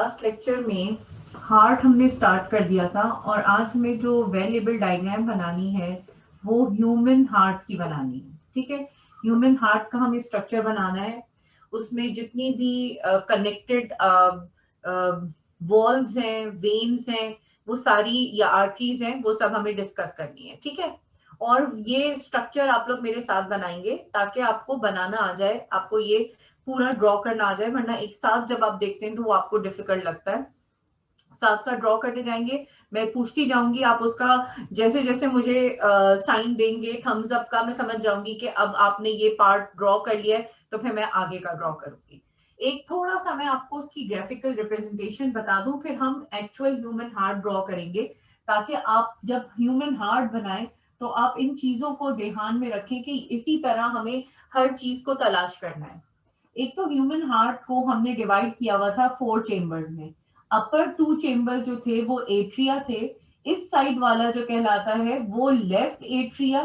Last lecture में heart हमने start कर दिया था और आज हमें जो वेल लेबल डायग्राम बनानी है वो ह्यूमन हार्ट की बनानी है। ठीक है, ह्यूमन हार्ट का हमें स्ट्रक्चर बनाना है। उसमें जितनी भी कनेक्टेड वॉल्स हैं, वेन्स हैं, वो सारी या आर्टरीज हैं, वो सब हमें डिस्कस करनी है। ठीक है, और ये स्ट्रक्चर आप लोग मेरे साथ बनाएंगे ताकि आपको बनाना आ जाए, आपको ये पूरा ड्रॉ करना आ जाए, वरना एक साथ जब आप देखते हैं तो वो आपको डिफिकल्ट लगता है। साथ साथ ड्रॉ करते जाएंगे, मैं पूछती जाऊंगी, आप उसका जैसे जैसे मुझे साइन देंगे थम्स अप का, मैं समझ जाऊंगी कि अब आपने ये पार्ट ड्रॉ कर लिया है, तो फिर मैं आगे का ड्रॉ करूंगी। एक थोड़ा सा मैं आपको उसकी ग्राफिकल रिप्रेजेंटेशन बता दूं, फिर हम एक्चुअल ह्यूमन हार्ट ड्रॉ करेंगे, ताकि आप जब ह्यूमन हार्ट बनाएं तो आप इन चीजों को ध्यान में रखें कि इसी तरह हमें हर चीज को तलाश करना है। एक तो ह्यूमन हार्ट को हमने डिवाइड किया हुआ था 4 चेम्बर्स में। अपर 2 चेम्बर जो थे वो एट्रिया थे। इस साइड वाला जो कहलाता है वो लेफ्ट एट्रिया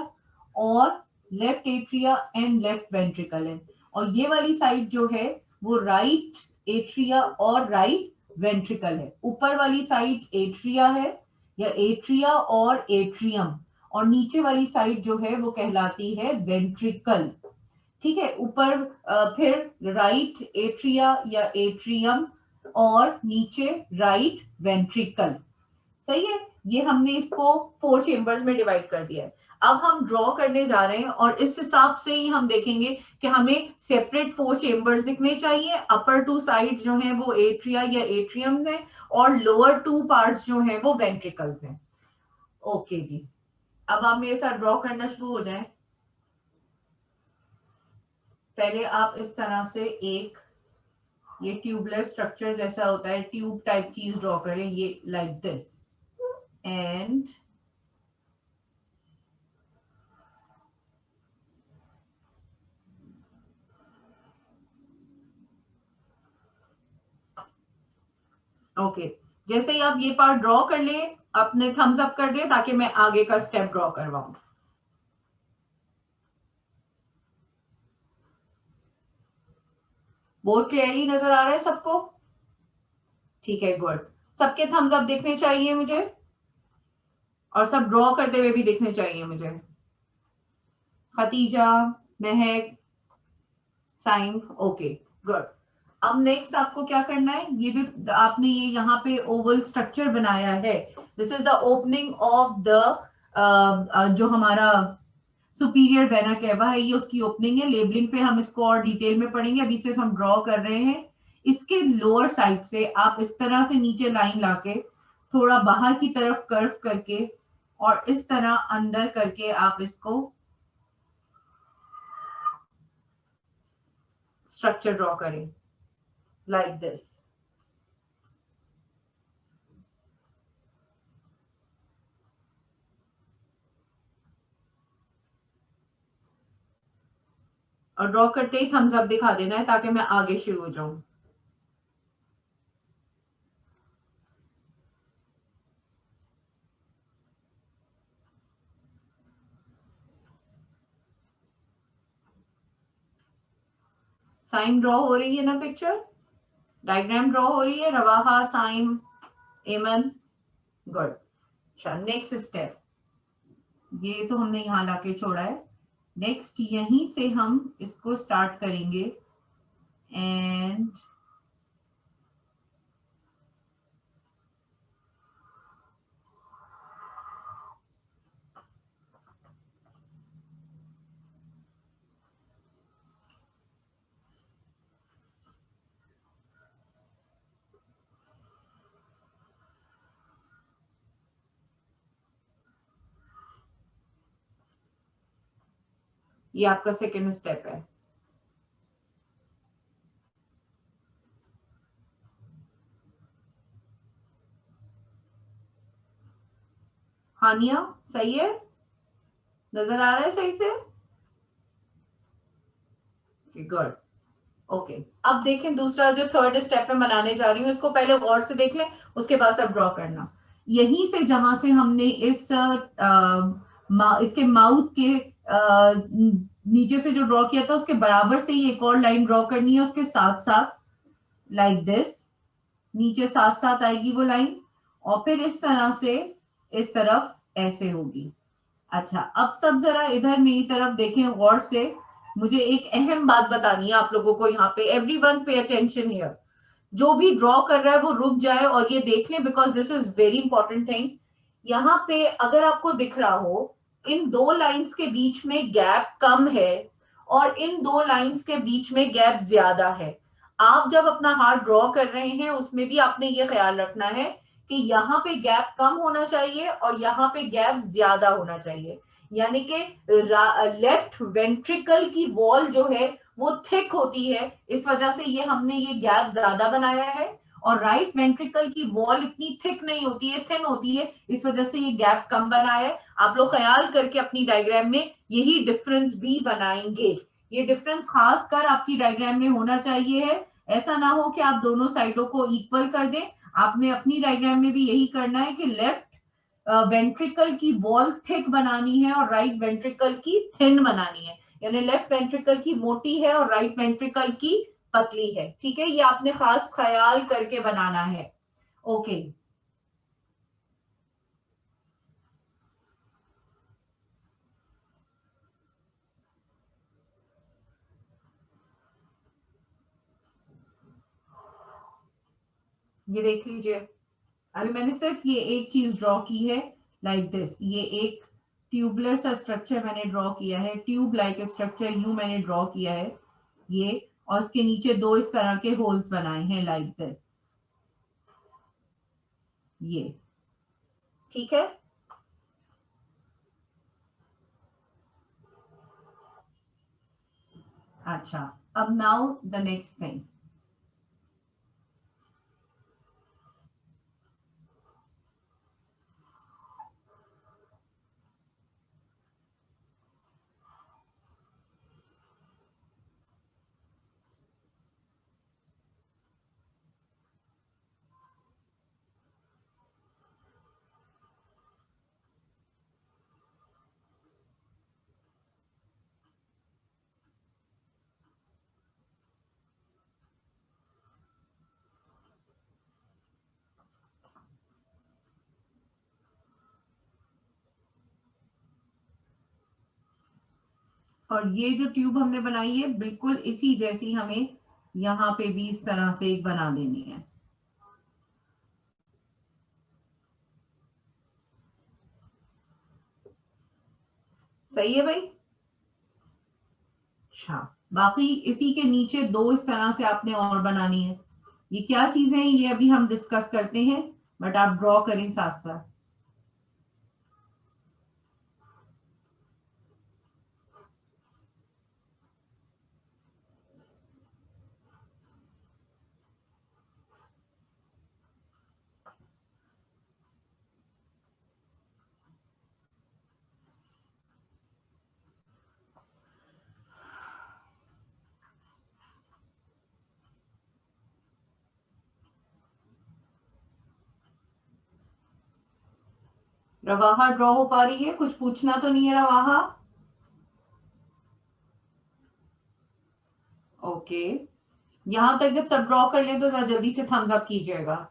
और left atria and left ventricle है। और ये वाली साइड जो है वो राइट एट्रिया और राइट वेंट्रिकल है। ऊपर वाली साइड एट्रिया है या एट्रिया और एट्रियम, और नीचे वाली साइड जो है वो कहलाती है वेंट्रिकल। ठीक है, ऊपर फिर राइट एट्रिया या एट्रियम और नीचे राइट वेंट्रिकल। सही है, ये हमने इसको 4 चेम्बर्स में डिवाइड कर दिया है। अब हम ड्रॉ करने जा रहे हैं और इस हिसाब से ही हम देखेंगे कि हमें सेपरेट 4 चेम्बर्स दिखने चाहिए। अपर 2 साइड जो हैं वो एट्रिया या एट्रियम है और लोअर 2 पार्ट्स जो हैं वो वेंट्रिकल्स हैं। ओके जी, अब आप मेरे साथ ड्रॉ करना शुरू हो जाएं। पहले आप इस तरह से एक ये ट्यूबलर स्ट्रक्चर जैसा होता है, ट्यूब टाइप चीज ड्रॉ करें, ये लाइक दिस। एंड ओके, जैसे ही आप ये पार्ट ड्रॉ कर ले, अपने थम्स अप कर दे ताकि मैं आगे का स्टेप ड्रॉ करवाऊं। बोर्ड क्लियरली नजर आ रहा है सबको? ठीक है, गुड। सबके थम्स अप दिखने चाहिए मुझे, और सब ड्रॉ करते हुए भी दिखने चाहिए मुझे। खतीजा, महक, साइम, ओके, गुड। अब नेक्स्ट आपको क्या करना है, ये जो आपने ये यहाँ पे ओवल स्ट्रक्चर बनाया है, this is the opening of the जो हमारा सुपीरियर वेना केवा है, ये उसकी ओपनिंग है। लेबलिंग पे हम इसको और डिटेल में पढ़ेंगे, अभी सिर्फ हम ड्रॉ कर रहे हैं। इसके लोअर साइड से आप इस तरह से नीचे लाइन लाके थोड़ा बाहर की तरफ कर्व करके और इस तरह अंदर करके आप इसको स्ट्रक्चर ड्रॉ करें लाइक दिस। और ड्रॉ करते ही थम्स अप दिखा देना है ताकि मैं आगे शुरू हो जाऊं। साइन ड्रॉ हो रही है ना, पिक्चर डायग्राम ड्रॉ हो रही है? रवाहा, साइम, एमन, गुड। अच्छा, नेक्स्ट स्टेप, ये तो हमने यहाँ लाके छोड़ा है। नेक्स्ट यहीं से हम इसको स्टार्ट करेंगे एंड ये आपका सेकेंड स्टेप है। हानिया, सही है? नजर आ रहा है सही से? Good, okay. अब देखें दूसरा जो थर्ड स्टेप में बनाने जा रही हूँ, इसको पहले गौर से देख लें, उसके बाद सब ड्रॉ करना। यहीं से जहां से हमने इसके माउथ के नीचे से जो ड्रॉ किया था उसके बराबर से ही एक और लाइन ड्रॉ करनी है उसके साथ साथ, लाइक दिस। नीचे साथ साथ आएगी वो लाइन, और फिर इस तरह से इस तरफ ऐसे होगी। अच्छा, अब सब जरा इधर मेरी तरफ देखें गौर से। मुझे एक अहम बात बतानी है आप लोगों को यहाँ पे, एवरीवन पे अटेंशन हियर। जो भी ड्रॉ कर रहा है वो रुक जाए और ये देख ले, because this is very important thing. यहाँ पे अगर आपको दिख रहा हो, इन दो लाइंस के बीच में गैप कम है और इन दो लाइंस के बीच में गैप ज्यादा है। आप जब अपना हार्ट ड्रॉ कर रहे हैं उसमें भी आपने ये ख्याल रखना है कि यहाँ पे गैप कम होना चाहिए और यहाँ पे गैप ज्यादा होना चाहिए। यानी कि लेफ्ट वेंट्रिकल की वॉल जो है वो थिक होती है, इस वजह से ये हमने ये गैप ज्यादा बनाया है। और राइट वेंट्रिकल की वॉल इतनी थिक नहीं होती है, थिन होती है, इस वजह से ये गैप कम बनाया है। आप लोग ख्याल करके अपनी डायग्राम में यही डिफरेंस भी बनाएंगे। ये डिफरेंस खास कर आपकी डायग्राम में होना चाहिए है। ऐसा ना हो कि आप दोनों साइडों को इक्वल कर दें। आपने अपनी डायग्राम में भी यही करना है कि लेफ्ट वेंट्रिकल की वॉल थिक बनानी है और राइट वेंट्रिकल की थिन बनानी है। यानी लेफ्ट वेंट्रिकल की मोटी है और राइट वेंट्रिकल की पतली है। ठीक है, ये आपने खास ख्याल करके बनाना है। ओके, ये देख लीजिए। अभी मैंने सिर्फ ये एक चीज ड्रॉ की है, लाइक दिस। ये एक ट्यूबलर सा स्ट्रक्चर मैंने ड्रॉ किया है, ट्यूब लाइक स्ट्रक्चर यू मैंने ड्रॉ किया है ये। और इसके नीचे दो इस तरह के होल्स बनाए हैं लाइक दिस, ये। ठीक है। अच्छा, अब नाउ द नेक्स्ट थिंग। और ये जो ट्यूब हमने बनाई है बिल्कुल इसी जैसी हमें यहाँ पे भी इस तरह से एक बना देनी है। सही है भाई। अच्छा, बाकी इसी के नीचे दो इस तरह से आपने और बनानी है। ये क्या चीजें हैं ये अभी हम डिस्कस करते हैं, बट आप ड्रॉ करें साथ साथ। रवाहा ड्रॉ हो पा रही है? कुछ पूछना तो नहीं है रवाहा? ओके, यहां तक जब सब ड्रॉ कर लें तो जरा जल्दी से थम्स अप कीजिएगा।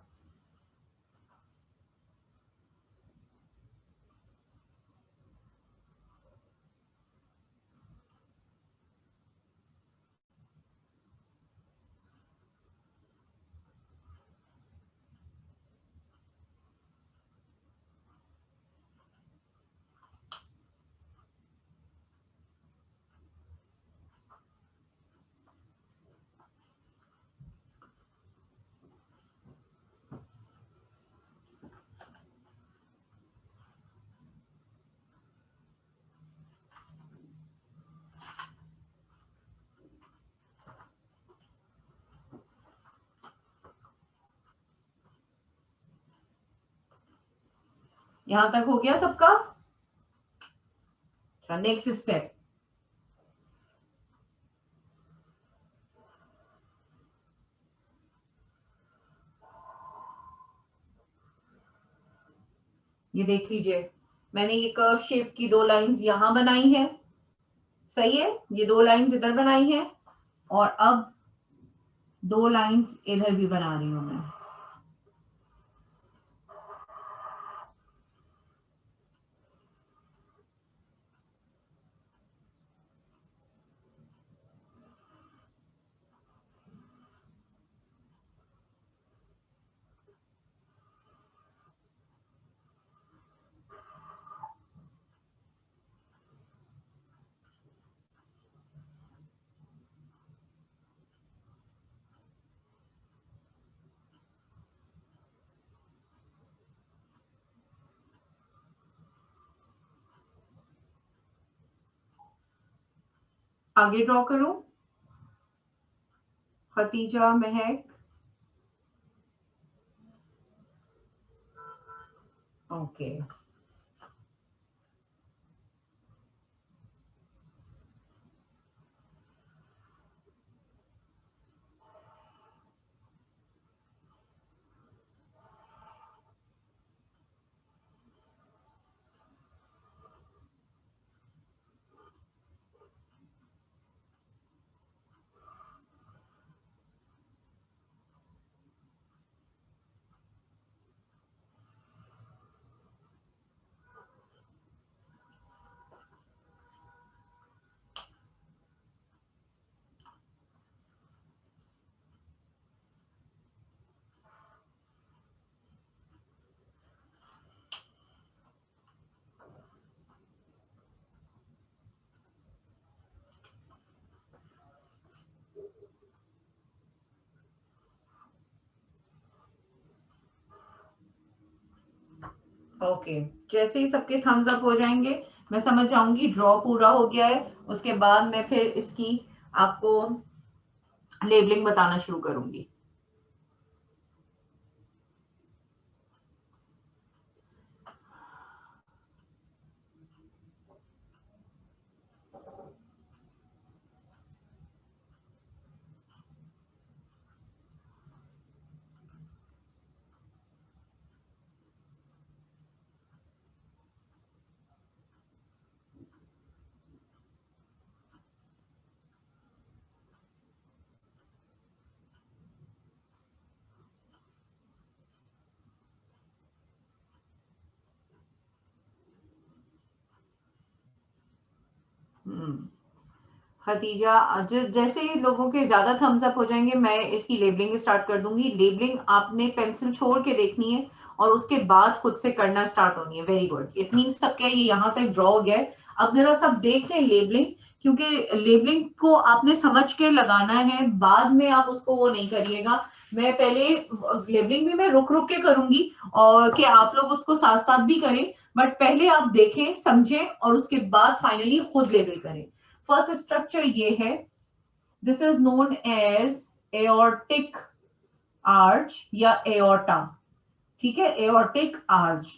यहां तक हो गया सबका? अच्छा, नेक्स्ट स्टेप। ये देख लीजिए, मैंने ये कर्व शेप की दो लाइंस यहां बनाई है। सही है, ये दो लाइंस इधर बनाई है और अब दो लाइंस इधर भी बना रही हूं मैं। आगे ड्रॉ करूं? खतीजा, महक, ओके। ओके, जैसे ही सबके थम्स अप हो जाएंगे मैं समझ जाऊंगी ड्रॉ पूरा हो गया है। उसके बाद मैं फिर इसकी आपको लेबलिंग बताना शुरू करूंगी। खतीजा, जैसे ही लोगों के ज्यादा थम्स अप हो जाएंगे मैं इसकी लेबलिंग स्टार्ट कर दूंगी। लेबलिंग आपने पेंसिल छोड़ के देखनी है और उसके बाद खुद से करना स्टार्ट होनी है। वेरी गुड, इट मींस सबके ये यहाँ तक ड्रॉ हो गया है। अब जरा सब देख लें लेबलिंग, क्योंकि लेबलिंग को आपने समझ के लगाना है, बाद में आप उसको वो नहीं करिएगा। मैं पहले लेबलिंग भी मैं रुक रुक के करूंगी और कि आप लोग उसको साथ साथ भी करें, बट पहले आप देखें समझें और उसके बाद फाइनली खुद लेबल करें। फर्स्ट स्ट्रक्चर ये है, this is known as aortic arch या एओर्टा। ठीक है, एओर्टिक आर्च।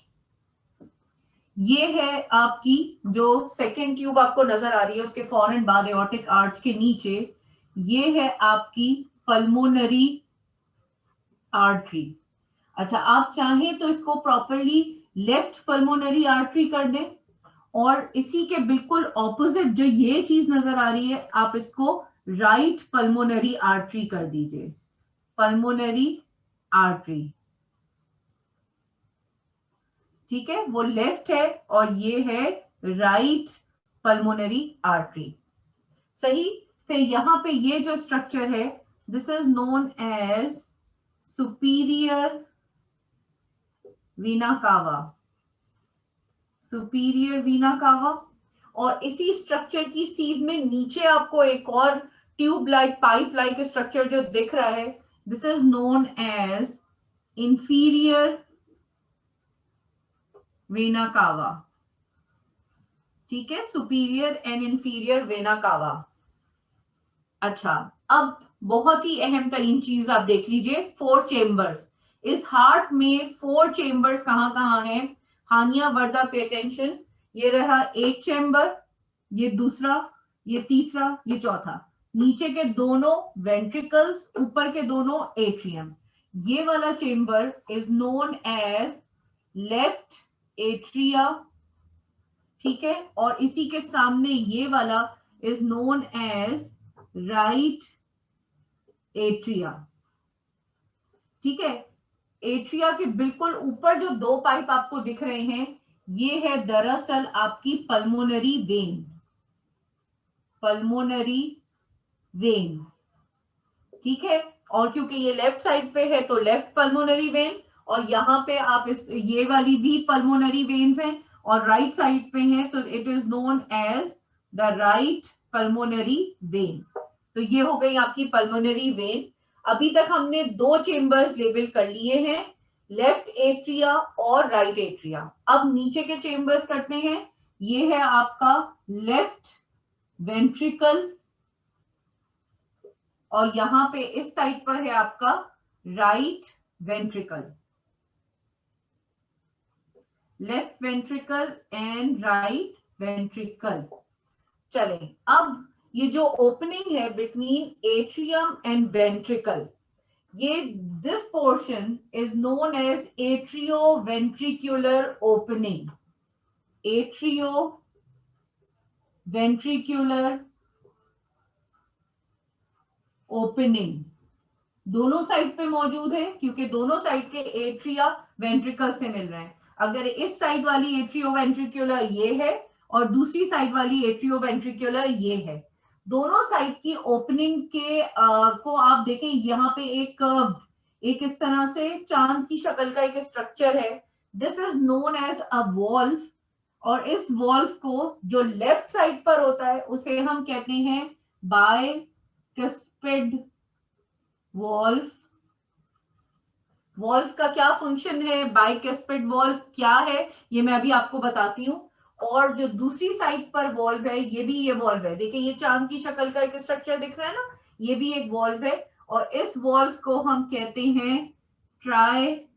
ये है आपकी जो सेकेंड ट्यूब आपको नजर आ रही है उसके फौरन बाद एओर्टिक आर्च के नीचे ये है आपकी पल्मोनरी आर्टरी। अच्छा, आप चाहें तो इसको प्रॉपरली लेफ्ट पल्मोनरी आर्टरी कर दें, और इसी के बिल्कुल ऑपोजिट जो ये चीज नजर आ रही है आप इसको राइट पल्मोनरी आर्टरी कर दीजिए। पल्मोनरी आर्टरी, ठीक है, वो लेफ्ट है और ये है राइट पल्मोनरी आर्टरी। सही। फिर यहां पे ये जो स्ट्रक्चर है this is known as superior vena cava. Superior vena कावा। और इसी स्ट्रक्चर की सीध में नीचे आपको एक और tube like pipe like structure जो दिख रहा है this is known as inferior vena cava. ठीक है, सुपीरियर एंड इंफीरियर वेना कावा। अच्छा, अब बहुत ही अहम तरीन चीज आप देख लीजिए, 4 चेम्बर्स। इस हार्ट में 4 चेम्बर्स कहां कहां है? हानिया वर्दा, पे अटेंशन। ये रहा एक चेम्बर, ये दूसरा, ये तीसरा, ये चौथा। नीचे के दोनों वेंट्रिकल्स, ऊपर के दोनों एट्रियम। ये वाला chamber is known as left atria. ठीक है, और इसी के सामने ये वाला is known as right atria. ठीक है, एट्रिया के बिल्कुल ऊपर जो 2 पाइप आपको दिख रहे हैं ये है दरअसल आपकी पल्मोनरी वेन। पल्मोनरी वेन, ठीक है। और क्योंकि ये लेफ्ट साइड पे है तो लेफ्ट पल्मोनरी वेन, और यहाँ पे आप ये वाली भी पल्मोनरी वेन्स हैं और राइट साइड पे है तो it is known as the right pulmonary vein. तो ये हो गई आपकी पल्मोनरी वेन। अभी तक हमने 2 चेम्बर्स लेबल कर लिए हैं, लेफ्ट एट्रिया और राइट एट्रिया। अब नीचे के चेम्बर्स करते हैं। ये है आपका लेफ्ट वेंट्रिकल और यहाँ पे इस साइड पर है आपका right ventricle, left ventricle and right ventricle. चले, अब ये जो ओपनिंग है बिटवीन एट्रियम एंड वेंट्रिकल, ये this portion is known as atrio ventricular opening, atrio ventricular opening. दोनों साइड पे मौजूद है क्योंकि दोनों साइड के एट्रिया वेंट्रिकल से मिल रहे हैं। अगर इस साइड वाली एट्रियो वेंट्रिकुलर ये है और दूसरी साइड वाली एट्रियो वेंट्रिकुलर ये है, दोनों साइड की ओपनिंग के को आप देखें, यहाँ पे एक इस तरह से चांद की शक्ल का एक स्ट्रक्चर है, this is known as a valve. और इस वॉल्व को जो लेफ्ट साइड पर होता है उसे हम कहते हैं बाइकस्पिड वॉल्व। वॉल्व का क्या फंक्शन है, बाइकस्पिड वॉल्व क्या है, ये मैं अभी आपको बताती हूँ। और जो दूसरी साइड पर वॉल्व है, ये भी ये वॉल्व है, देखिए ये चांद की शक्ल का एक स्ट्रक्चर दिख रहा है ना, ये भी एक वॉल्व है। और इस वॉल्व को हम कहते हैं tricuspid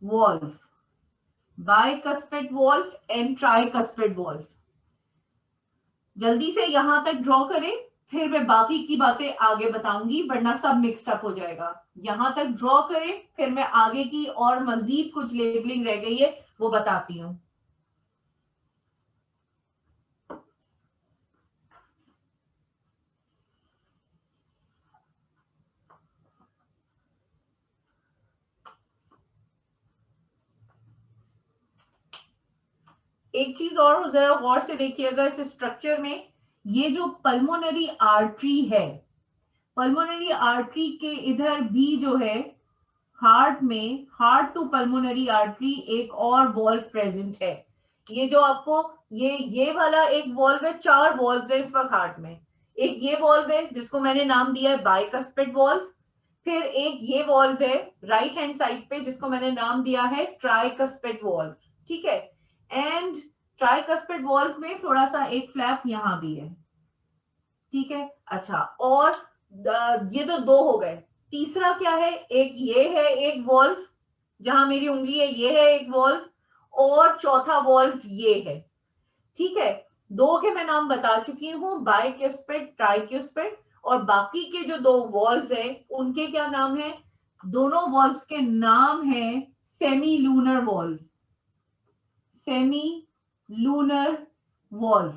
valve, bicuspid valve and tricuspid valve. जल्दी से यहां तक ड्रॉ करें, फिर मैं बाकी की बातें आगे बताऊंगी वरना सब मिक्स्ड अप हो जाएगा। यहां तक ड्रॉ करें, फिर मैं आगे की और मजीद कुछ लेबलिंग रह गई है वो बताती हूँ। एक चीज और जरा गौर से देखिएगा इस स्ट्रक्चर में, ये जो पल्मोनरी आर्टरी है, पल्मोनरी आर्टरी के इधर भी जो है हार्ट में, हार्ट टू पल्मोनरी आर्टरी एक और वॉल्व प्रेजेंट है। ये जो आपको ये वाला एक वॉल्व है, चार वॉल्व है इस वक्त हार्ट में। एक ये वॉल्व है जिसको मैंने नाम दिया है बाइकस्पिड वॉल्व, फिर एक ये वॉल्व है राइट हैंड साइड पे जिसको मैंने नाम दिया है ट्राइकस्पिड वॉल्व, ठीक है। एंड ट्राइकस्पिड वॉल्व में थोड़ा सा एक फ्लैप यहां भी है, ठीक है। अच्छा, और ये तो दो हो गए, तीसरा क्या है, एक ये है एक वॉल्व, जहां मेरी उंगली है ये है एक वॉल्व, और चौथा वॉल्व ये है, ठीक है। दो के मैं नाम बता चुकी हूं, बाइक्यूस्पिड ट्राइक्यूस्पिड, और बाकी के जो दो वॉल्व्स हैं उनके क्या नाम है, दोनों वॉल्व्स के नाम है semi lunar valve, semi lunar valve.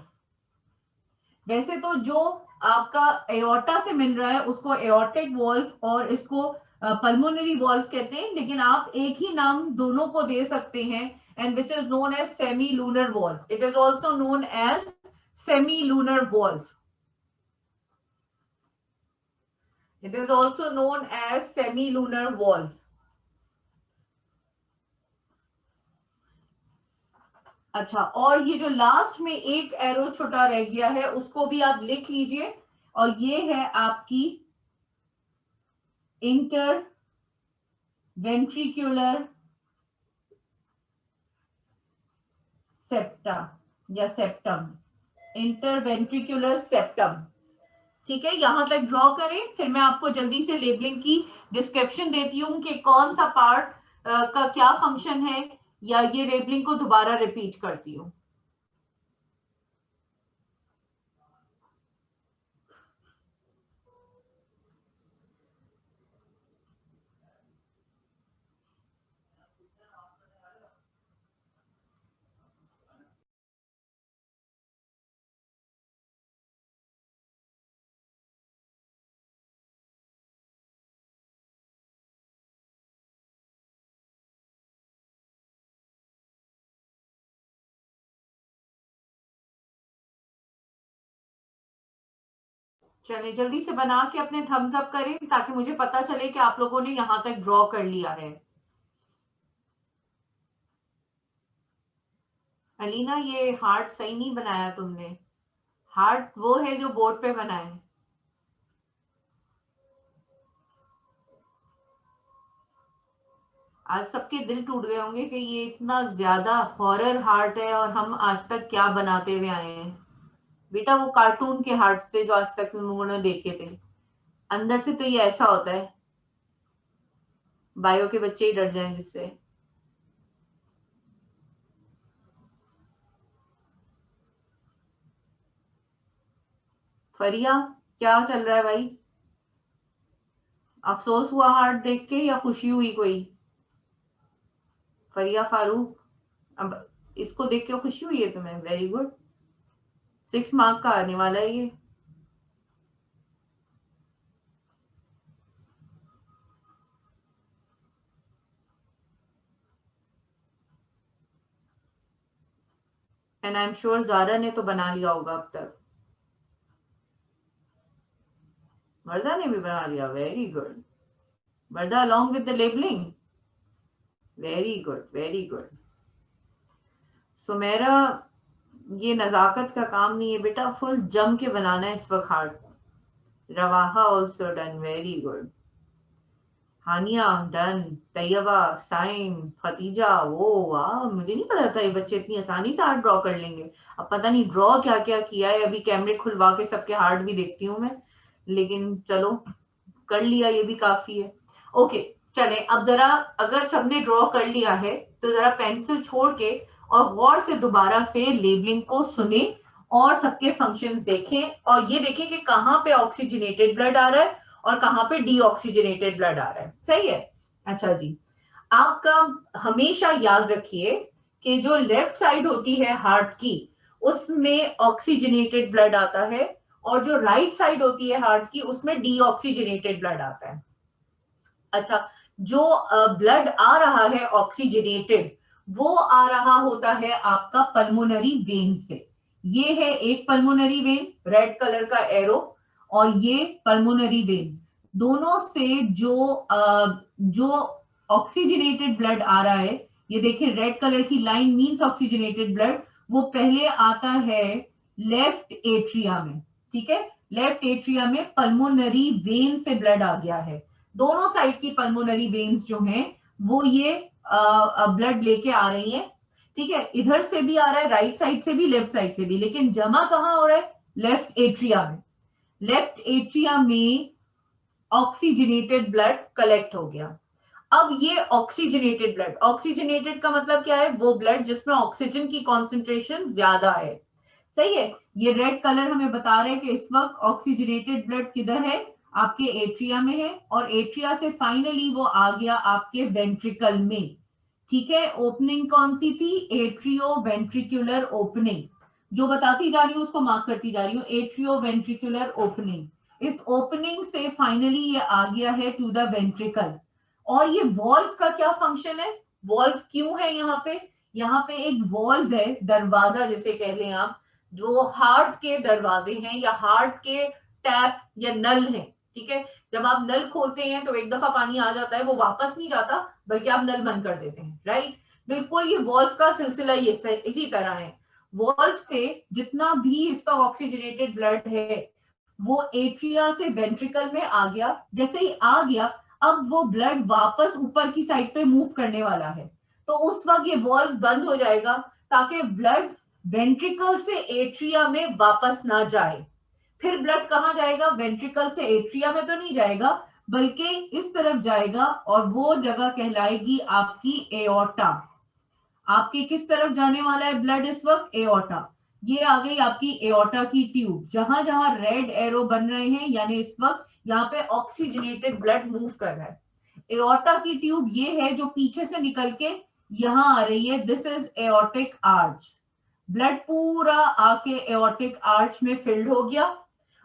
वैसे तो जो आपका एओर्टा से मिल रहा है उसको एओर्टिक वॉल्व और इसको पल्मोनरी वॉल्व कहते हैं, लेकिन आप एक ही नाम दोनों को दे सकते हैं, and which is known as semi lunar valve. It is also known as semi lunar valve, it is also known as semi lunar valve. अच्छा, और ये जो लास्ट में एक एरो छोटा रह गया है उसको भी आप लिख लीजिए, और ये है आपकी इंटर वेंट्रिकुलर सेप्टा या सेप्टम, इंटरवेंट्रिकुलर सेप्टम, ठीक है। यहां तक ड्रॉ करें, फिर मैं आपको जल्दी से लेबलिंग की डिस्क्रिप्शन देती हूँ कि कौन सा पार्ट का क्या फंक्शन है, या ये लेबलिंग को दोबारा रिपीट करती हूँ। चलिए जल्दी से बना के अपने थम्स अप करें ताकि मुझे पता चले कि आप लोगों ने यहां तक ड्रॉ कर लिया है। अलीना, ये हार्ट सही नहीं बनाया तुमने, हार्ट वो है जो बोर्ड पे बना है। आज सबके दिल टूट गए होंगे कि ये इतना ज्यादा हॉरर हार्ट है और हम आज तक क्या बनाते हुए आए हैं। बेटा वो कार्टून के हार्ट थे जो आज तक तुम लोगों ने देखे थे, अंदर से तो ये ऐसा होता है, बायो के बच्चे ही डर जाएं जिससे। फरिया, क्या चल रहा है भाई? अफसोस हुआ हार्ट देख के या खुशी हुई कोई? फरिया फारूक, अब इसको देख के खुशी हुई है तुम्हें? वेरी गुड, 6 मार्क का आने वाला है ये। And I am sure Zara ने तो बना लिया होगा अब तक। वर्दा ने भी बना लिया, very good. Warda along with the labelling, very good very good. Sumera, ये नजाकत का काम नहीं है बेटा, फुल जम के बनाना है इस वक्त heart. Rawaha also done, very good. Haniya done. Tayyaba, Saim, Khatija, वो वाह, मुझे नहीं पता था ये बच्चे इतनी आसानी से हार्ट ड्रॉ कर लेंगे। अब पता नहीं ड्रॉ क्या क्या किया है, अभी कैमरे खुलवा के सबके हार्ट भी देखती हूँ मैं, लेकिन चलो कर लिया ये भी काफी है। ओके, चले अब जरा, अगर सबने ड्रॉ कर लिया है तो जरा पेंसिल छोड़ के और गौर से दोबारा से लेबलिंग को सुने और सबके फंक्शंस देखें, और ये देखें कि कहाँ पे ऑक्सीजनेटेड ब्लड आ रहा है और कहाँ पे डीऑक्सीजनेटेड ब्लड आ रहा है। सही है? अच्छा जी, आपका हमेशा याद रखिए कि जो लेफ्ट साइड होती है हार्ट की, उसमें ऑक्सीजनेटेड ब्लड आता है, और जो राइट साइड होती है हार्ट की, उसमें डीऑक्सीजनेटेड ब्लड आता है। अच्छा, जो ब्लड आ रहा है ऑक्सीजनेटेड, वो आ रहा होता है आपका पल्मोनरी वेन से। ये है एक पल्मोनरी वेन, रेड कलर का एरो, और ये पल्मोनरी वेन, दोनों से जो ऑक्सीजनेटेड ब्लड आ रहा है, ये देखिए रेड कलर की लाइन मींस ऑक्सीजनेटेड ब्लड, वो पहले आता है लेफ्ट एट्रिया में। ठीक है, लेफ्ट एट्रिया में पल्मोनरी वेन से ब्लड आ गया है। दोनों साइड की पल्मोनरी वेन्स जो हैं वो ये ब्लड लेके आ रही हैं। ठीक है, इधर से भी आ रहा है, राइट साइड से भी, लेफ्ट साइड से भी, लेकिन जमा कहाँ हो रहा है? लेफ्ट एट्रिया में। लेफ्ट एट्रिया में ऑक्सीजनेटेड ब्लड कलेक्ट हो गया। अब ये ऑक्सीजनेटेड ब्लड, ऑक्सीजनेटेड का मतलब क्या है? वो ब्लड जिसमें ऑक्सीजन की कॉन्सेंट्रेशन ज्यादा है। सही है? ये रेड कलर हमें बता रहे हैं कि इस वक्त ऑक्सीजनेटेड ब्लड किधर है? आपके एट्रिया में है, और एट्रिया से फाइनली वो आ गया आपके वेंट्रिकल में। ठीक है, ओपनिंग कौन सी थी? Atrio ventricular opening. जो बताती जा रही हूँ उसको मार्क करती जा रही हूँ, एट्रियो वेंट्रिकुलर ओपनिंग। इस ओपनिंग से फाइनली ये आ गया है टू द वेंट्रिकल। और ये वॉल्व का क्या फंक्शन है? वॉल्व क्यों है यहाँ पे? यहाँ पे एक वॉल्व है, दरवाजा जिसे कह लें आप, जो हार्ट के दरवाजे हैं या हार्ट के टैप या नल हैं। ठीक है, जब आप नल खोलते हैं तो एक दफा पानी आ जाता है, वो वापस नहीं जाता, बल्कि आप नल बंद कर देते हैं, राइट? बिल्कुल, ये वॉल्व का सिलसिला ये इसी तरह है। वॉल्व से जितना भी इसका ऑक्सीजनेटेड ब्लड है वो एट्रिया से वेंट्रिकल में आ गया। जैसे ही आ गया, अब वो ब्लड वापस ऊपर की साइड पे मूव करने वाला है, तो उस वक्त ये वॉल्व बंद हो जाएगा, ताकि ब्लड वेंट्रिकल से एट्रिया में वापस ना जाए। फिर ब्लड कहाँ जाएगा? वेंट्रिकल से एट्रिया में तो नहीं जाएगा, बल्कि इस तरफ जाएगा, और वो जगह कहलाएगी आपकी एओर्टा। आपकी किस तरफ जाने वाला है ब्लड इस वक्त? एओर्टा। ये आ गई आपकी एओर्टा की ट्यूब, जहां जहां रेड एरो बन रहे हैं, यानी इस वक्त यहाँ पे ऑक्सीजनेटेड ब्लड मूव कर रहा है। एओर्टा की ट्यूब ये है जो पीछे से निकल के यहां आ रही है, this is aortic arch. Blood पूरा आके एओर्टिक आर्च में फिल्ड हो गया,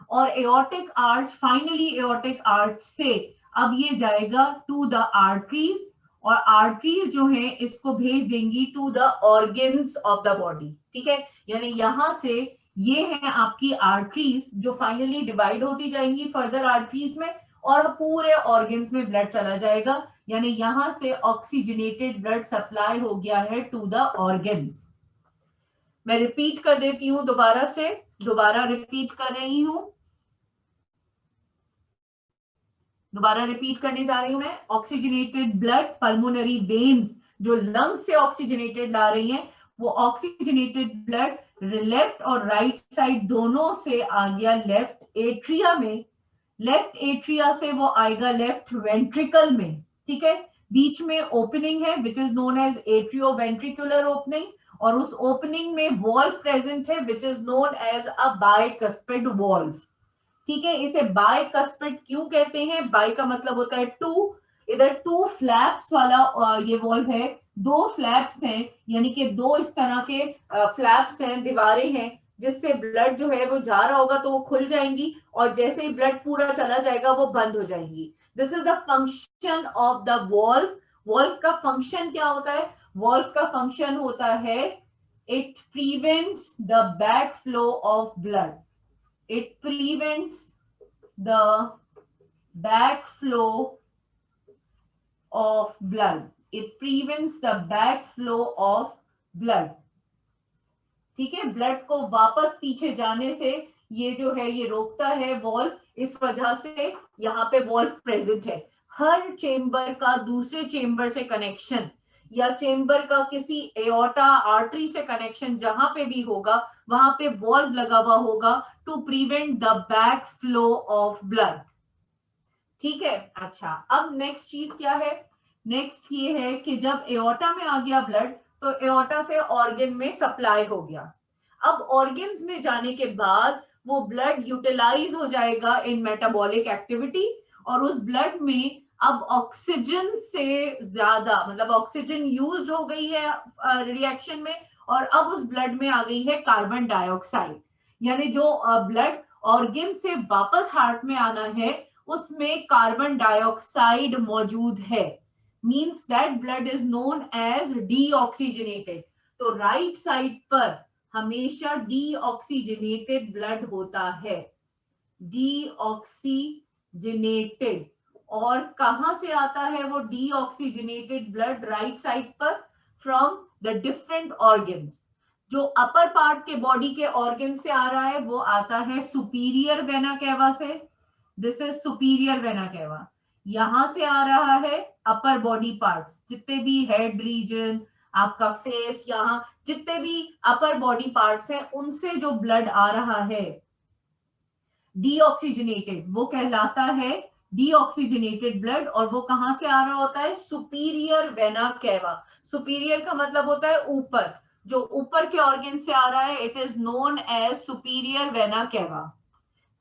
और aortic arch, finally aortic arch से अब ये जाएगा टू द आर्टरीज, और आर्टरीज जो है इसको भेज देंगी to the organs of the body. ठीक है, यानी यहां से ये है आपकी आर्टरीज जो फाइनली डिवाइड होती जाएंगी फर्दर आर्टरीज में, और पूरे ऑर्गन्स में ब्लड चला जाएगा, यानी यहां से ऑक्सीजनेटेड ब्लड सप्लाई हो गया है टू द ऑर्गन्स। मैं रिपीट कर देती हूँ दोबारा से, दोबारा रिपीट कर रही हूँ, दोबारा रिपीट करने जा रही हूं मैं। ऑक्सीजनेटेड ब्लड, पल्मोनरी वेन्स जो लंग्स से ऑक्सीजनेटेड ला रही हैं, वो ऑक्सीजनेटेड ब्लड लेफ्ट और राइट साइड दोनों से आ गया लेफ्ट एट्रिया में, लेफ्ट एट्रिया से वो आएगा लेफ्ट वेंट्रिकल में, ठीक है। बीच में ओपनिंग है which is known as atrio ventricular opening, और उस ओपनिंग में वॉल्व प्रेजेंट है which is known as a bicuspid valve, ठीक है। इसे बाइकस्पिड क्यों कहते हैं? बाई का मतलब होता है टू, इधर टू फ्लैप्स वाला ये वॉल्व है, दो फ्लैप्स हैं, यानी कि दो इस तरह के फ्लैप्स हैं, दीवारें हैं, जिससे ब्लड जो है वो जा रहा होगा तो वो खुल जाएंगी, और जैसे ही ब्लड पूरा चला जाएगा वो बंद हो जाएंगी। This is the function of the valve. Valve का फंक्शन क्या होता है? वॉल्व का फंक्शन होता है it prevents the back flow of blood, it prevents the backflow of blood, it prevents the backflow of blood, ठीक है। ब्लड को वापस पीछे जाने से ये जो है ये रोकता है वॉल्व, इस वजह से यहाँ पे वॉल्व प्रेजेंट है। हर चेंबर का दूसरे चेंबर से कनेक्शन, या चेंबर का किसी एओर्टा आर्टरी से कनेक्शन जहां पे भी होगा वहां पे वॉल्व लगा हुआ होगा to prevent the back flow of blood, ठीक है। अच्छा, अब नेक्स्ट चीज क्या है? नेक्स्ट ये है कि जब एओर्टा में आ गया ब्लड तो एओर्टा से ऑर्गन में सप्लाई हो गया। अब ऑर्गन्स में जाने के बाद वो ब्लड यूटिलाइज हो जाएगा इन मेटाबॉलिक एक्टिविटी, और उस ब्लड में अब ऑक्सीजन से ज्यादा, मतलब ऑक्सीजन यूज हो गई है रिएक्शन में, और अब उस ब्लड में आ गई है कार्बन डाइऑक्साइड, यानी जो ब्लड ऑर्गन से वापस हार्ट में आना है उसमें कार्बन डाइऑक्साइड मौजूद है, means that blood is known as deoxygenated. तो राइट साइड पर हमेशा डीऑक्सीजनेटेड ब्लड होता है, डीऑक्सीजनेटेड। और कहां से आता है वो डीऑक्सीजनेटेड ब्लड राइट साइड पर? From the different organs. जो अपर पार्ट के बॉडी के ऑर्गन से आ रहा है वो आता है सुपीरियर वेना केवा से, दिस इज सुपीरियर वेना केवा। यहां से आ रहा है अपर बॉडी पार्ट्स, जितने भी हेड रीजन, आपका फेस, यहाँ जितने भी अपर बॉडी पार्ट्स हैं उनसे जो ब्लड आ रहा है डीऑक्सीजनेटेड, वो कहलाता है डीऑक्सीजनेटेड ब्लड। और वो कहां से आ रहा होता है? सुपीरियर वेना केवा। सुपीरियर का मतलब होता है ऊपर, जो ऊपर के ऑर्गन से आ रहा है it is known as superior vena cava,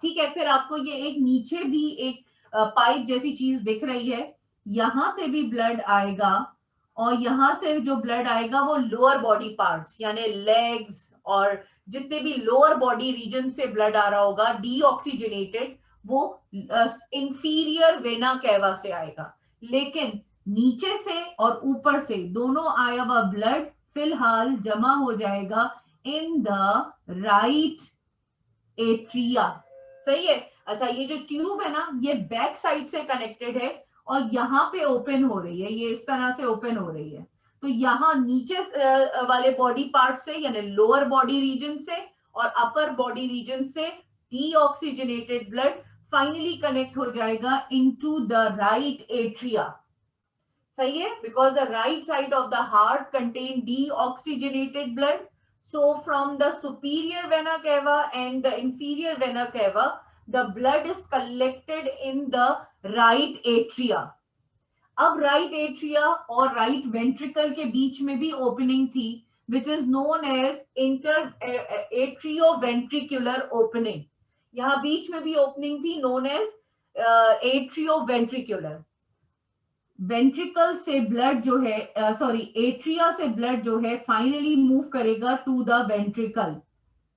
ठीक है। फिर आपको ये एक नीचे भी एक पाइप जैसी चीज दिख रही है, यहां से भी ब्लड आएगा, और यहां से जो ब्लड आएगा वो लोअर बॉडी पार्ट्स यानी लेग्स और जितने भी लोअर बॉडी रीजन से ब्लड आ रहा होगा डीऑक्सीजनेटेड, वो इंफीरियर वेना केवा से आएगा। लेकिन नीचे से और ऊपर से दोनों आया हुआ ब्लड फिलहाल जमा हो जाएगा इन द राइट एट्रिया, सही है। अच्छा, ये जो ट्यूब है ना ये बैक साइड से कनेक्टेड है और यहाँ पे ओपन हो रही है, ये इस तरह से ओपन हो रही है। तो यहाँ नीचे वाले बॉडी पार्ट से यानी लोअर बॉडी रीजन से और अपर बॉडी रीजन से डीऑक्सीजनेटेड ब्लड फाइनली कनेक्ट हो जाएगा इनटू द राइट एट्रिया, सही है, because the right side of the heart contain deoxygenated blood. So from the superior vena cava and the inferior vena cava, the blood is collected in the right atria. अब right atria और right ventricle के बीच में भी opening थी, which is known as inter atrioventricular opening. यहाँ बीच में भी opening थी known as atrioventricular. वेंट्रिकल से ब्लड जो है सॉरी एट्रिया से ब्लड जो है फाइनली मूव करेगा टू द वेंट्रिकल,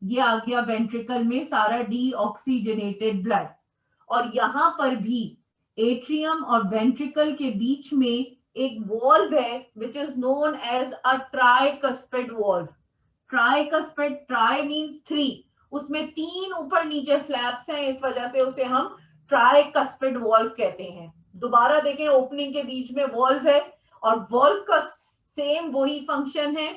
ये आ गया वेंट्रिकल में सारा डीऑक्सीजनेटेड ब्लड। और यहां पर भी एट्रियम और वेंट्रिकल के बीच में एक वॉल्व है which is known as a tricuspid valve. Tricuspid, tri means three, उसमें तीन ऊपर नीचे फ्लैप्स हैं, इस वजह से उसे हम ट्राइकस्पिड वॉल्व कहते हैं। दोबारा देखें, ओपनिंग के बीच में वॉल्व है और वॉल्व का सेम वही फंक्शन है,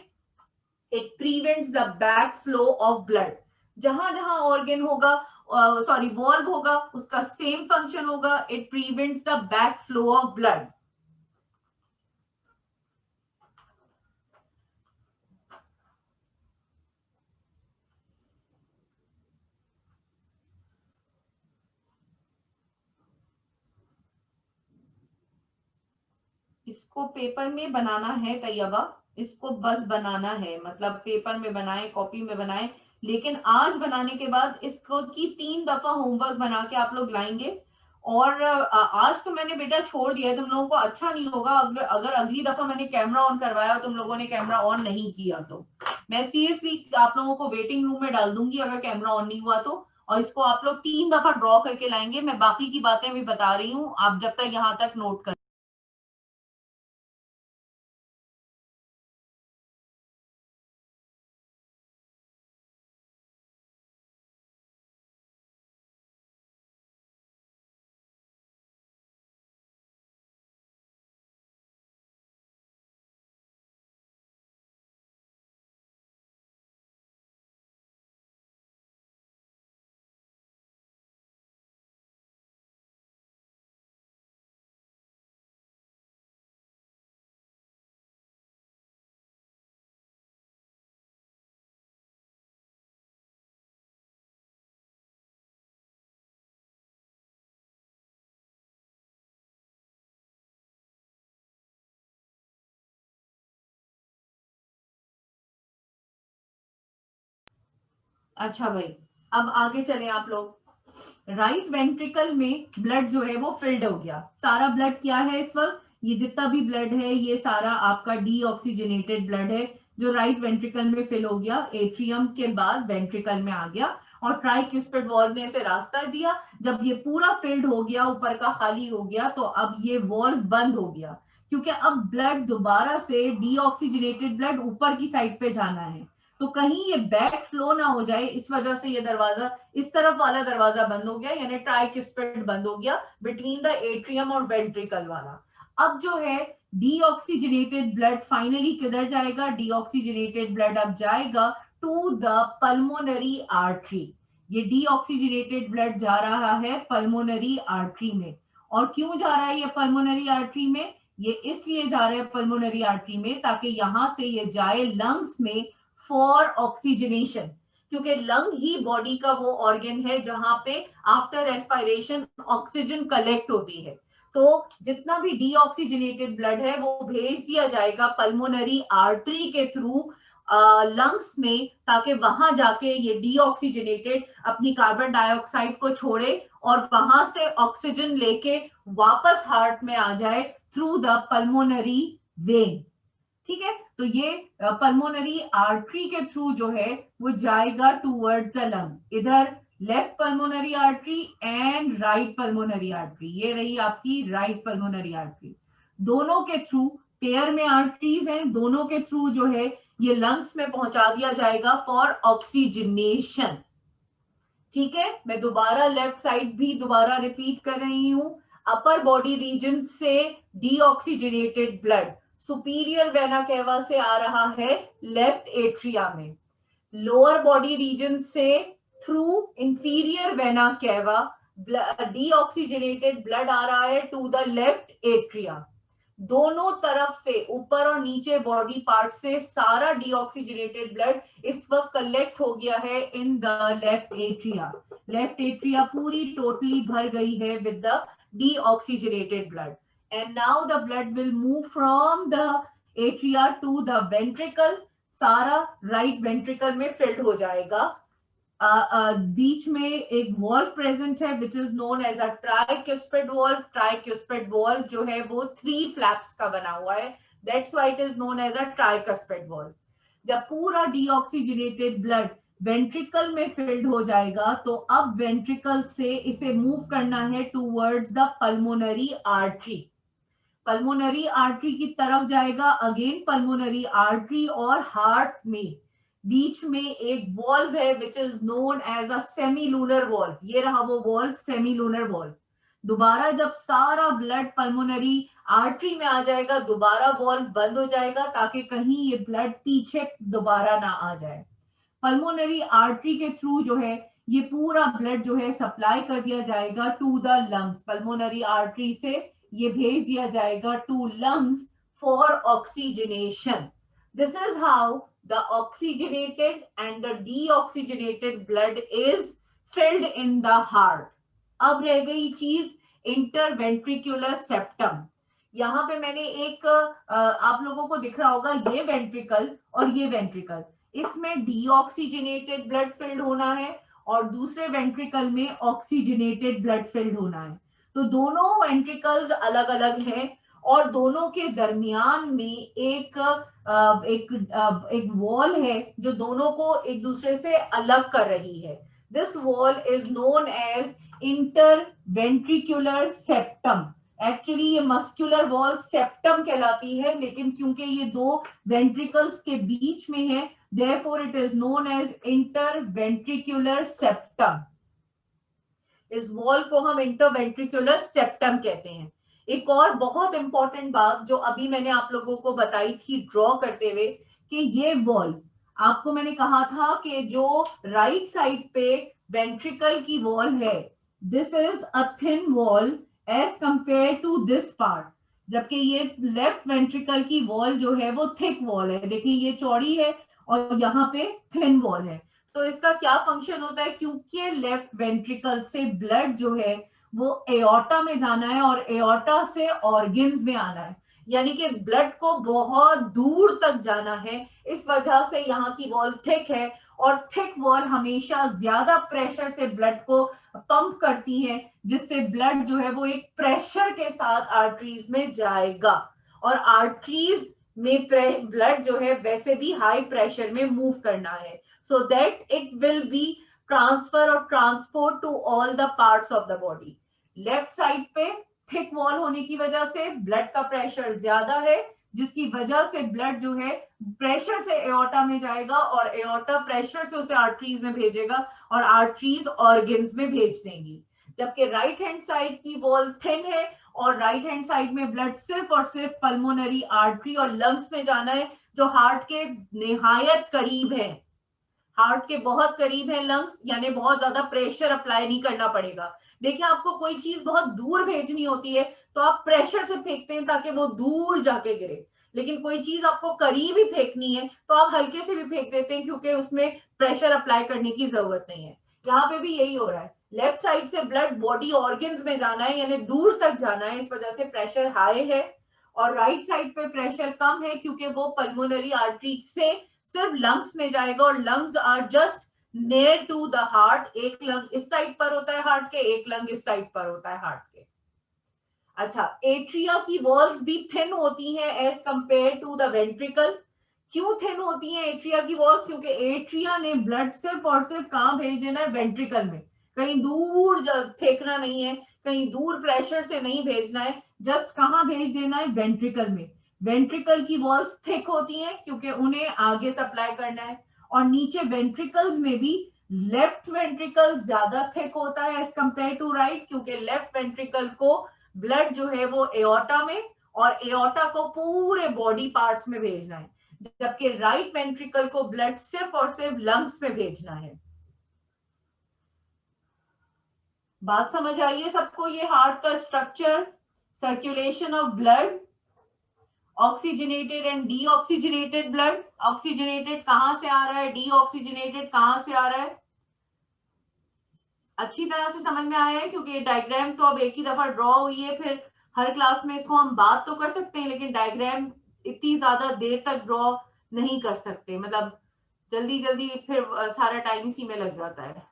it prevents the back flow of blood. जहां जहां ऑर्गन होगा सॉरी वॉल्व होगा उसका सेम फंक्शन होगा, it prevents the back flow of blood. इसको पेपर में बनाना है तैयबा, इसको बस बनाना है, मतलब पेपर में बनाए, कॉपी में बनाए, लेकिन आज बनाने के बाद इसको की 3 दफा होमवर्क बना के आप लोग लाएंगे। और आज तो मैंने बेटा छोड़ दिया है, तुम लोगों को अच्छा नहीं होगा अगर अगर अगली दफा मैंने कैमरा ऑन करवाया और तुम लोगों ने कैमरा ऑन नहीं किया तो मैं सीरियसली आप लोगों को वेटिंग रूम में डाल दूंगी अगर कैमरा ऑन नहीं हुआ तो। और इसको आप लोग 3 दफा ड्रॉ करके लाएंगे, मैं बाकी की बातें भी बता रही हूँ, आप जब तक यहाँ तक नोट कर। अच्छा भाई, अब आगे चले आप लोग। राइट वेंट्रिकल में ब्लड जो है वो फिल्ड हो गया, सारा ब्लड क्या है इस वक्त, ये जितना भी ब्लड है ये सारा आपका डीऑक्सीजनेटेड ब्लड है जो राइट वेंट्रिकल में फिल हो गया, एट्रियम के बाद वेंट्रिकल में आ गया और ट्राइक्यूस्पिड वॉल्व ने इसे रास्ता दिया। जब ये पूरा फिल्ड हो गया, ऊपर का खाली हो गया, तो अब ये वॉल्व बंद हो गया, क्योंकि अब ब्लड दोबारा से डीऑक्सीजनेटेड ब्लड ऊपर की साइड पे जाना है, तो कहीं ये बैक फ्लो ना हो जाए, इस वजह से ये दरवाजा, इस तरफ वाला दरवाजा बंद हो गया, यानी ट्राइक्यूस्पिड बंद हो गया बिटवीन द एट्रियम और वेंट्रिकल वाला। अब जो है डीऑक्सीजनेटेड ब्लड फाइनली किधर जाएगा, डीऑक्सीजनेटेड ब्लड अब जाएगा टू द पल्मोनरी आर्टरी। ये डीऑक्सीजनेटेड ब्लड जा रहा है पल्मोनरी आर्टरी में। और क्यों जा रहा है ये पल्मोनरी आर्टरी में, ये इसलिए जा रहा है पल्मोनरी आर्टरी में ताकि यहां से ये जाए लंग्स में फॉर ऑक्सीजनेशन, क्योंकि लंग ही बॉडी का वो ऑर्गन है जहां पे आफ्टर रेस्पिरेशन ऑक्सीजन कलेक्ट होती है। तो जितना भी डीऑक्सीजनेटेड ब्लड है वो भेज दिया जाएगा पल्मोनरी आर्टरी के थ्रू लंग्स में, ताकि वहां जाके ये डीऑक्सीजनेटेड अपनी कार्बन डाइऑक्साइड को छोड़े और वहां से ऑक्सीजन लेके वापस हार्ट में आ जाए थ्रू द पल्मोनरी वेन। ठीक है, तो ये पल्मोनरी आर्टरी के थ्रू जो है वो जाएगा टूवर्ड्स द लंग, इधर left pulmonary artery and right pulmonary artery, ये रही आपकी राइट पल्मोनरी आर्टरी। दोनों के थ्रू, पेयर में आर्टरीज हैं, दोनों के थ्रू जो है ये लंग्स में पहुंचा दिया जाएगा फॉर ऑक्सीजनेशन। ठीक है, मैं दोबारा लेफ्ट साइड भी दोबारा रिपीट कर रही हूं। अपर बॉडी रीजन से deoxygenated blood superior vena cava से आ रहा है लेफ्ट एट्रिया में, लोअर बॉडी रीजन से through inferior vena cava deoxygenated blood आ रहा है टू द लेफ्ट एट्रिया। दोनों तरफ से, ऊपर और नीचे बॉडी पार्ट से सारा डीऑक्सीजनेटेड ब्लड इस वक्त कलेक्ट हो गया है in the left atria. Left atria पूरी टोटली भर गई है with the deoxygenated blood, and now the blood will move from the atria to the ventricle, सारा राइट वेंट्रिकल में फिल्ड हो जाएगा। बीच में एक वॉल्व प्रेजेंट है which is known as a tricuspid valve. Tricuspid valve जो है वो 3 फ्लैप्स का बना हुआ है, that's why it is known as a tricuspid valve. जब पूरा डीऑक्सीजनेटेड ब्लड वेंट्रिकल में फिल्ड हो जाएगा तो अब वेंट्रिकल से इसे मूव करना है towards the pulmonary artery. Pulmonary artery की तरफ जाएगा, अगेन पल्मोनरी आर्टरी और हार्ट में बीच में एक वॉल्व है which is known as a semilunar valve, ये रहा वो वॉल्व, सेमीलूनर वॉल्व। दोबारा जब सारा ब्लड पल्मोनरी आर्टरी में आ जाएगा, दोबारा वॉल्व बंद हो जाएगा ताकि कहीं ये ब्लड पीछे दोबारा ना आ जाए। पल्मोनरी आर्टरी के थ्रू जो है ये पूरा ब्लड जो है सप्लाई कर दिया जाएगा to the lungs, pulmonary artery से ये भेज दिया जाएगा to lungs for oxygenation. This is how the oxygenated and the deoxygenated blood is filled in the heart. अब रह गई चीज इंटरवेंट्रिकुलर सेप्टम। यहाँ पे मैंने एक आप लोगों को दिख रहा होगा ये वेंट्रिकल और ये वेंट्रिकल, इसमें डीऑक्सीजनेटेड ब्लड फिल्ड होना है और दूसरे वेंट्रिकल में ऑक्सीजनेटेड ब्लड फिल्ड होना है। तो दोनों वेंट्रिकल्स अलग अलग हैं और दोनों के दरमियान में एक वॉल है जो दोनों को एक दूसरे से अलग कर रही है। This wall is known as interventricular septum. Actually ये मस्कुलर वॉल सेप्टम कहलाती है, लेकिन क्योंकि ये दो वेंट्रिकल्स के बीच में है, therefore it is known as interventricular septum। इस वॉल को हम इंटरवेंट्रिकुलर सेप्टम कहते हैं। एक और बहुत इंपॉर्टेंट बात जो अभी मैंने आप लोगों को बताई थी ड्रॉ करते हुए, कि ये वॉल, आपको मैंने कहा था कि जो राइट साइड पे वेंट्रिकल की वॉल है, this is a thin wall as compare to this part, जबकि ये लेफ्ट वेंट्रिकल की वॉल जो है वो थिक वॉल है। देखिए ये चौड़ी है और यहाँ पे थिन वॉल है। तो इसका क्या फंक्शन होता है, क्योंकि लेफ्ट वेंट्रिकल से ब्लड जो है वो एओर्टा में जाना है और एओर्टा से ऑर्गन्स में आना है, यानी कि ब्लड को बहुत दूर तक जाना है। इस वजह से यहाँ की वॉल थिक है और थिक वॉल हमेशा ज्यादा प्रेशर से ब्लड को पंप करती है, जिससे ब्लड जो है वो एक प्रेशर के साथ आर्टरीज में जाएगा और आर्टरीज में ब्लड जो है वैसे भी हाई प्रेशर में मूव करना है, so that it will be transfer or transport to all the parts of the body। Left side पे थिक वॉल होने की वजह से ब्लड का प्रेशर ज्यादा है, जिसकी वजह से ब्लड जो है प्रेशर से एओर्टा में जाएगा और एओर्टा प्रेशर से उसे आर्टरीज में भेजेगा और आर्टरीज ऑर्गन्स में भेज देंगी। जबकि राइट हैंड साइड की वॉल थिन है और राइट हैंड साइड में ब्लड सिर्फ और सिर्फ पल्मोनरी आर्टरी और लंग्स में जाना है, जो हार्ट के निहायत करीब है। हार्ट के बहुत करीब है लंग्स, यानी बहुत ज्यादा प्रेशर अप्लाई नहीं करना पड़ेगा। देखिए आपको कोई चीज बहुत दूर भेजनी होती है तो आप प्रेशर से फेंकते हैं ताकि वो दूर जाके गिरे, लेकिन कोई चीज आपको करीब ही फेंकनी है तो आप हल्के से भी फेंक देते हैं क्योंकि उसमें प्रेशर अप्लाई करने की जरूरत नहीं है। यहाँ पे भी यही हो रहा है, लेफ्ट साइड से ब्लड बॉडी ऑर्गन्स में जाना है यानी दूर तक जाना है, इस वजह से प्रेशर हाई है। और राइट साइड पे प्रेशर कम है क्योंकि वो पल्मोनरी आर्टरी से सिर्फ लंग्स में जाएगा और lungs are just near to the heart. एक लंग इस साइड पर होता है हार्ट के, एक लंग इस साइड पर होता है हार्ट के। अच्छा, एट्रिया की वॉल्स भी थिन होती हैं as compare to the ventricle. क्यों थिन होती हैं एट्रिया की वॉल्स, क्योंकि एट्रिया ने ब्लड सिर्फ और सिर्फ कहां भेज देना है, वेंट्रिकल में। कहीं दूर फेंकना नहीं है, कहीं दूर प्रेशर से नहीं भेजना है, जस्ट कहां भेज देना है, वेंट्रिकल में। वेंट्रिकल की वॉल्स थिक होती हैं क्योंकि उन्हें आगे सप्लाई करना है। और नीचे वेंट्रिकल्स में भी लेफ्ट वेंट्रिकल ज्यादा थिक होता है एज कंपेयर टू राइट, क्योंकि लेफ्ट वेंट्रिकल को ब्लड जो है वो एओर्टा में और एओर्टा को पूरे बॉडी पार्ट्स में भेजना है, जबकि राइट वेंट्रिकल को ब्लड सिर्फ और सिर्फ लंग्स में भेजना है। बात समझ आई है सबको, ये हार्ट का structure, circulation of blood, oxygenated and deoxygenated blood. Oxygenated कहां से आ रहा है, डीऑक्सीजनेटेड कहां से आ रहा है, अच्छी तरह से समझ में आया है? क्योंकि डायग्राम तो अब एक ही दफा ड्रॉ हुई है, फिर हर क्लास में इसको हम बात तो कर सकते हैं लेकिन डायग्राम इतनी ज्यादा देर तक ड्रॉ नहीं कर सकते, मतलब जल्दी जल्दी फिर सारा टाइम इसी में लग जाता है।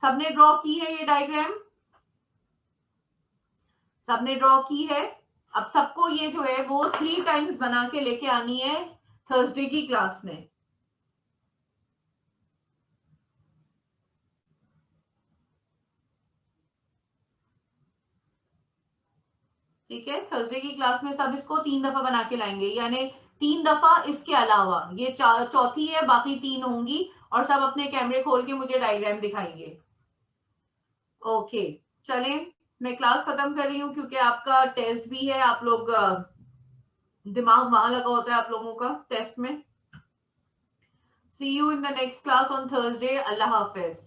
सबने ड्रॉ की है ये डायग्राम, सबने ड्रॉ की है? अब सबको ये जो है वो 3 टाइम्स बना के लेके आनी है थर्सडे की क्लास में। ठीक है, थर्सडे की क्लास में सब इसको 3 दफा बना के लाएंगे, यानी 3 दफा इसके अलावा, ये चौथी है, बाकी 3 होंगी। और सब अपने कैमरे खोल के मुझे डायग्राम दिखाएंगे। ओके, चलें मैं क्लास खत्म कर रही हूँ क्योंकि आपका टेस्ट भी है, आप लोग दिमाग वहां लगा होता है आप लोगों का टेस्ट में। See you in the next class on Thursday. अल्लाह हाफिज।